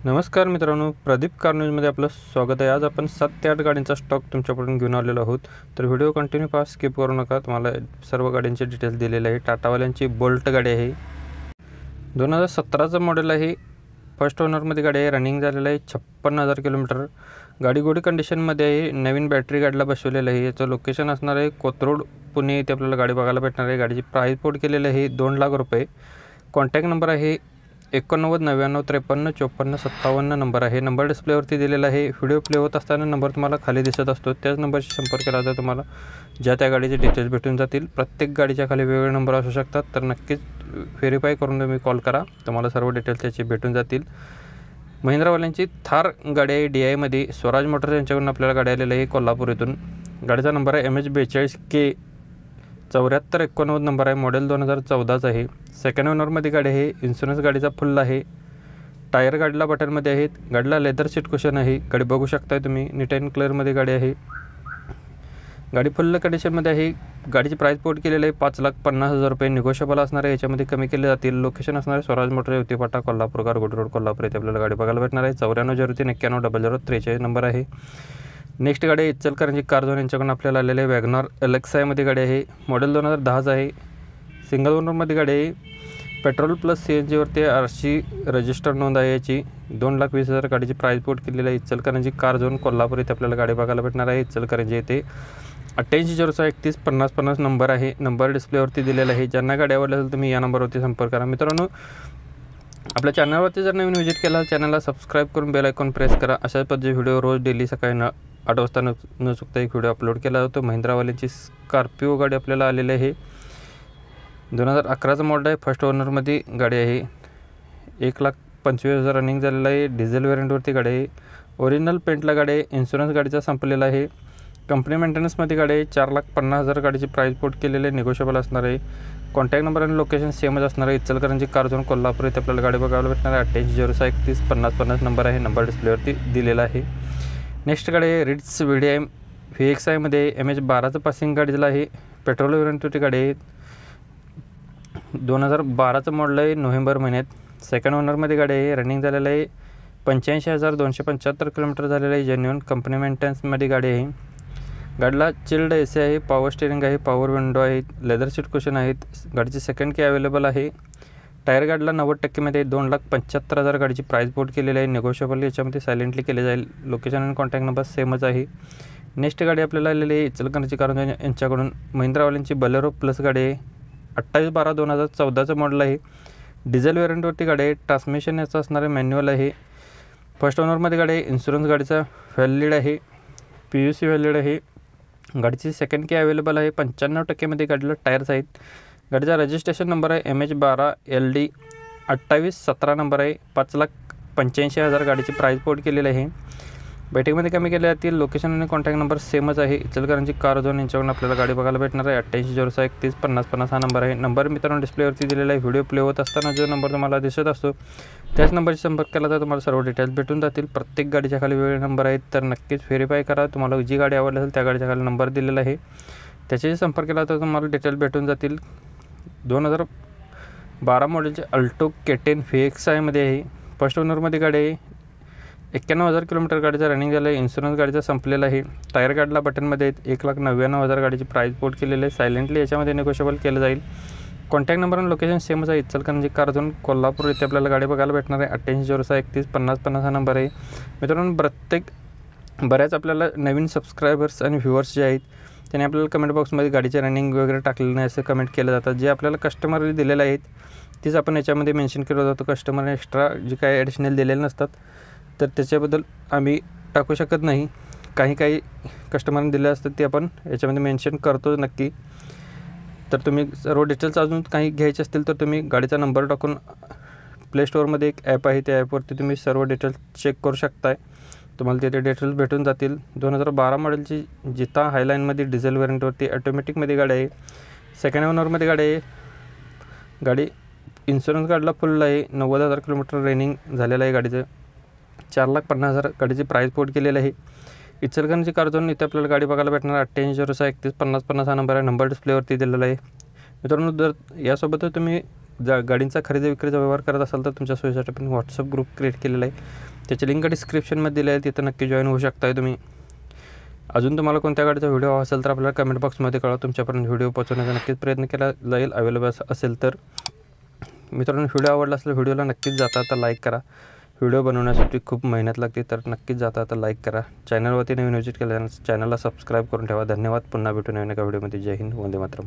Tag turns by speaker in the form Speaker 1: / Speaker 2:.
Speaker 1: नमस्कार मित्रांनो, प्रदीप कार न्यूजमध्ये आपलं स्वागत आहे। आज आपण 7 ते 8 गाड्यांचा स्टॉक तुमच्यापर्यंत घेऊन आलेलो आहोत। तर व्हिडिओ कंटिन्यू पहा, स्किप करू नका। तुम्हाला सर्व गाड्यांचे डिटेल्स दिलेले आहे। टाटावाल्यांची बोल्ट गाडी आहे, 2017चं मॉडेल आहे। फर्स्ट ओनरमध्ये गाडी आहे, रनिंग झालेलं आहे 56,000 किलोमीटर। गाडी गुड कंडिशनमध्ये आहे, नवीन बॅटरी गाडीला बसवलेलं आहे। याचं लोकेशन असणार आहे कोथरूड, पुणे इथे आपल्याला गाडी बघायला भेटणार आहे। गाडीची प्राइस कोड केलेली आहे 2 लाख रुपये। कॉन्टॅक्ट नंबर आहे 89 99 53 54 57 नंबर आहे। नंबर डिस्प्लेवरती दिलेला आहे। व्हिडिओ प्ले होत असताना नंबर तुम्हाला खाली दिसत असतो, त्याच नंबरशी संपर्क केला तर तुम्हाला ज्या त्या गाडीचे डिटेल्स भेटून जातील। प्रत्येक गाडीच्या खाली वेगवेगळे नंबर असू शकतात, तर नक्कीच व्हेरीफाय करून तुम्ही कॉल करा, तुम्हाला सर्व डिटेल्स त्याचे भेटून जातील। महिंद्रावाल्यांची थार गाडी आहे DI मध्ये, स्वराज मोटर्स यांच्याकडून आपल्याला गाडी आलेली आहे कोल्हापूर इथून। गाडीचा नंबर आहे MH42K 7489 नंबर आहे। मॉडेल 2014चं आहे। सेकंड ओनरमध्ये गाडी आहे। इन्शुरन्स गाडीचा फुल आहे। टायर गाडीला बटनमध्ये आहेत। गाडीला लेदर सीट कुशन आहे। गाडी बघू शकताय तुम्ही, नीट अँड क्लिअरमध्ये गाडी आहे। गाडी फुल कंडिशनमध्ये आहे। गाडीची प्राइस कोड केलेली आहे 5,50,000 रुपये। निगोशिएबल असणार आहे, याच्यामध्ये कमी केले जातील। लोकेशन असणार आहे स्वराज मोटर युवती फाटा कोल्हापूर, गारगोटी रोड कोल्हापूर येथे आपल्याला गाडी बघायला भेटणार आहे। 9403910043 नंबर आहे। नेक्स्ट गाडी आहे इचलकरंजी कार झोन यांच्याकडून आपल्याला आलेले वॅगनर LXI गाडी आहे। मॉडेल 2010चं आहे। सिंगल ओनरमध्ये गाडी आहे। पेट्रोल प्लस CNG वरती RC रजिस्टर नोंद आहे याची। 2,20,000 गाडीची प्राइस कोड केलेली आहे। इचलकरंजी कार झोन कोल्हापूर येथे आपल्याला गाडी बघायला भेटणार आहे। इचलकरंजी येथे 8806315050 नंबर आहे। नंबर डिस्प्लेवरती दिलेला आहे। ज्यांना गाडी आवडली असेल तुम्ही या नंबरवरती संपर्क करा। मित्रांनो, आपल्या चॅनलवरती जर नवीन व्हिजिट केला, चॅनलला सबस्क्राईब करून बेल आयकॉन प्रेस करा। अशाच पद्धतीचे व्हिडिओ रोज डेली सकाळी 8 वाजता न चुकता एक व्हिडिओ अपलोड केला जातो। महिंद्रावाल्यांची स्कॉर्पिओ गाडी आपल्याला आलेली आहे। 2011चं मॉडेल आहे। फर्स्ट ओनरमध्ये गाडी आहे। 1,25,000 रनिंग झालेलं आहे। डिझेल व्हेरियंटवरती गाडी आहे। ओरिजिनल पेंटला गाडी आहे। इन्शुरन्स गाडीचा संपलेला आहे। कंपनी मेंटेनन्समध्ये गाडी आहे। 4,50,000 गाडीची प्राइस कोड केलेली आहे, निगोशिएबल असणार आहे। कॉन्टॅक्ट नंबर आणि लोकेशन सेमच असणार आहे। इचलकरंजी कार झोन कोल्हापूर येथे आपल्याला गाडी बघायला भेटणार आहे। 8806315050 नंबर आहे। नंबर डिस्प्लेवरती दिलेला आहे। नेक्स्ट गाडी आहे रिट्स VXI मध्ये MH12चं पासिंग गाडीला आहे। पेट्रोल व्हेरियंटवरती गाडी आहे। 2012चं मॉडेल आहे, नोव्हेंबर महिन्यात। सेकंड ओनरमध्ये गाडी आहे। रनिंग झालेलं आहे 85,275 किलोमीटर झालेलं आहे। जेन्युइन कंपनी मेंटेनन्समध्ये गाडी आहे। गाडीला चिल्ड AC आहे, पॉवर स्टेअरिंग आहे, पॉवर विंडो आहे, लेदर सीट कुशन आहेत। गाडीची सेकंड की अवेलेबल आहे। टायर गाडीला 90% मध्ये 2,75,000 गाडीची प्राइस बोर्ड केलेली आहे, निगोशिएबल याच्यामध्ये सायलेंटली केले जाईल। लोकेशन आणि कॉन्टॅक्ट नंबर सेमच आहे। नेक्स्ट गाडी आपल्याला आलेली आहे इचलकरंजी कार झोन यांच्याकडून महिंद्रावाल्यांची बलेरो प्लस गाडी आहे। 28/12/2014चं मॉडेल आहे। डिझेल व्हेरियंटवरती गाडी आहे। ट्रान्समिशन याचं असणारे मॅन्युअल आहे। फर्स्ट ओनरमध्ये गाडी आहे। इन्शुरन्स गाडीचा व्हॅलिड आहे, PUC व्हॅलिड आहे। गाडीची सेकंड की अवेलेबल आहे। 95% मध्ये गाडीला टायर्स आहेत। गाडीचा रजिस्ट्रेशन नंबर आहे MH12LD 2817 नंबर आहे। 5,85,000 गाडीची प्राइस कोड केलेली आहे। बैठकीमध्ये कमी केले जातील। लोकेशन आणि कॉन्टॅक्ट नंबर सेमच आहे। इचलकरंजी कार झोन यांच्याकडून आपल्याला गाडी बघायला भेटणार आहे। 8806315050 हा नंबर आहे। नंबर मित्रांनो डिस्प्लेवरती दिलेला आहे। व्हिडिओ प्ले होत असताना जो नंबर तुम्हाला दिसत असतो, त्याच नंबरशी संपर्क केला तर तुम्हाला सर्व डिटेल्स भेटून जातील। प्रत्येक गाडीच्या खाली वेगवेगळे नंबर आहेत, तर नक्कीच व्हेरीफाय करा। तुम्हाला जी गाडी आवडली असेल त्या गाडीच्या खाली नंबर दिलेला आहे, त्याच्याशी संपर्क केला तर तुम्हाला डिटेल्स भेटून जातील। 2012 मॉडेलचे अल्टो K10 VXI मध्ये आहे। फर्स्ट ओनरमध्ये गाडी आहे। 91,000 किलोमीटर गाडीचा रनिंग झालं आहे। इन्शुरन्स गाडीचा संपलेला आहे। टायर गाडीला बटनमध्ये आहेत। 1,99,000 गाडीची प्राइस बोर्ड केलेली आहे। सायलेंटली याच्यामध्ये निगोशिएबल केलं जाईल। कॉन्टॅक्ट नंबर आणि लोकेशन सेमच आहे। इचलकरंजी कार झोन कोल्हापूर येथे आपल्याला गाडी बघायला भेटणार आहे। 8806315050 हा नंबर आहे। मित्रांनो, बऱ्याच आपल्याला नवीन सबस्क्रायबर्स आणि व्ह्युअर्स जे आहेत त्यांनी आपल्याला कमेंट बॉक्समध्ये गाडीचे रनिंग वगैरे टाकलेलं नाही असं कमेंट केलं जातात। जे आपल्याला कस्टमरने दिलेले आहेत तीच आपण याच्यामध्ये मेन्शन केलं जातं। कस्टमरने एक्स्ट्रा जे काही ॲडिशनल दिलेले नसतात तर त्याच्याबद्दल आम्ही टाकू शकत नाही। काही कस्टमरने दिले असतात ते आपण याच्यामध्ये मेन्शन करतो नक्की। तर तुम्ही सर्व डिटेल्स अजून काही घ्यायचे असतील तर तुम्ही गाडीचा नंबर टाकून प्ले स्टोअरमध्ये एक ॲप आहे, त्या ॲपवरती तुम्ही सर्व डिटेल्स चेक करू शकताय, तुम्हाला तिथे डिटेल्स भेटून जातील। 2012 मॉडेलची जिता हायलाईनमध्ये डिझेल व्हेरियंटवरती ऑटोमॅटिकमध्ये गाडी आहे। सेकंड ओनरमध्ये गाडी आहे। गाडी इन्शुरन्स गाडीला फुल आहे। 90,000 किलोमीटर रनिंग झालेलं आहे गाडीचं। 4,50,000 गाडीची प्राइस कोड केलेली आहे। इचलकरंजी कार झोन इथे आपल्याला गाडी बघायला भेटणार। 8806315050 हा नंबर आहे। नंबर डिस्प्लेवरती दिलेला आहे। मित्रांनो, जर यासोबतच तुम्ही गाडींचा खरेदी विक्रीचा व्यवहार करत असाल तर तुमच्या सोयीसाठी आपण व्हॉट्सअप ग्रुप क्रिएट केलेला आहे। त्याची लिंक डिस्क्रिप्शनमध्ये दिली आहे, तिथं नक्की जॉईन होऊ शकताय तुम्ही. अजून तुम्हाला कोणत्या गाडीचा व्हिडिओ असेल तर आपल्याला कमेंट बॉक्समध्ये कळवा, तुमच्यापर्यंत व्हिडिओ पोहोचवण्याचा नक्कीच प्रयत्न केला जाईल. अवेलेबल असेल तर. मित्रांनो, व्हिडिओ आवडला असेल व्हिडिओला नक्कीच जाता आता लाईक करा. व्हिडिओ बनवण्यासाठी खूप मेहनत लागते, तर नक्कीच जाता आता लाईक करा. चॅनलवरती नवीन व्हिजिट केल्यानंतर चॅनलला सबस्क्राईब करून ठेवा. धन्यवाद. पुन्हा भेटू नवीन एका व्हिडिओमध्ये. जय हिंद, वंदे मातरम.